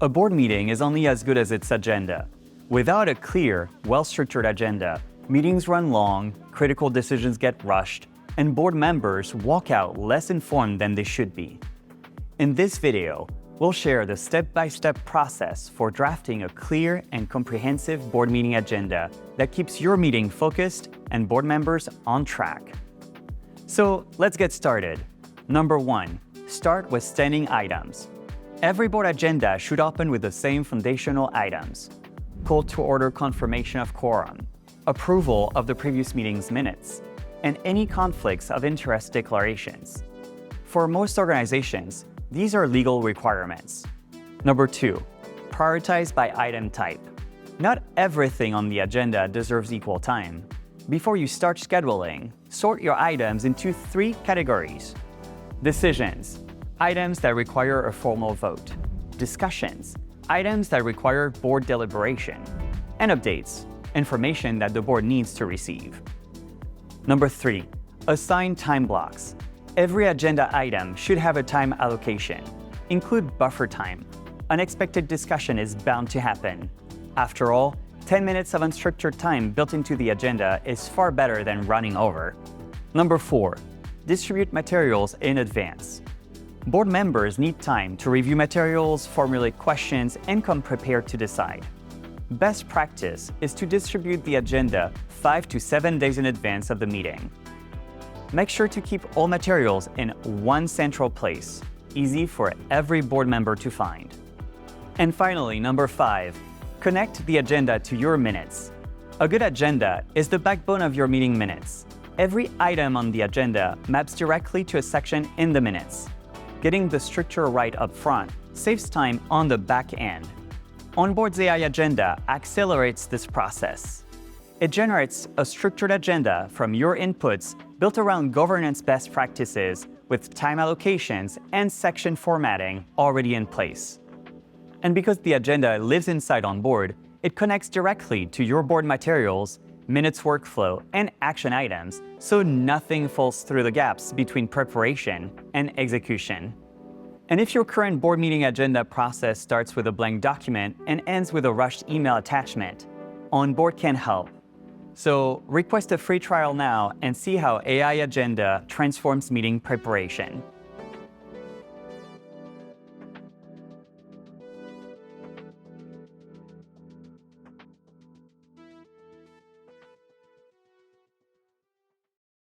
A board meeting is only as good as its agenda. Without a clear, well-structured agenda, meetings run long, critical decisions get rushed, and board members walk out less informed than they should be. In this video, we'll share the step-by-step process for drafting a clear and comprehensive board meeting agenda that keeps your meeting focused and board members on track. So let's get started. Number 1, start with standing items. Every board agenda should open with the same foundational items: call to order confirmation of quorum, approval of the previous meeting's minutes, and any conflicts of interest declarations. For most organizations, these are legal requirements. Number 2, prioritize by item type. Not everything on the agenda deserves equal time. Before you start scheduling, sort your items into 3 categories: decisions, items that require a formal vote; discussions, items that require board deliberation; and updates, information that the board needs to receive. Number 3, assign time blocks. Every agenda item should have a time allocation. Include buffer time. Unexpected discussion is bound to happen. After all, 10 minutes of unstructured time built into the agenda is far better than running over. Number 4, distribute materials in advance. Board members need time to review materials, formulate questions, and come prepared to decide. Best practice is to distribute the agenda 5 to 7 days in advance of the meeting. Make sure to keep all materials in one central place, easy for every board member to find. And finally, number 5, connect the agenda to your minutes. A good agenda is the backbone of your meeting minutes. Every item on the agenda maps directly to a section in the minutes. Getting the structure right up front saves time on the back end. OnBoard's AI agenda accelerates this process. It generates a structured agenda from your inputs built around governance best practices with time allocations and section formatting already in place. And because the agenda lives inside OnBoard, it connects directly to your board materials, minutes workflow, and action items, so nothing falls through the gaps between preparation and execution. And if your current board meeting agenda process starts with a blank document and ends with a rushed email attachment, OnBoard can help. So request a free trial now and see how AI Agenda transforms meeting preparation.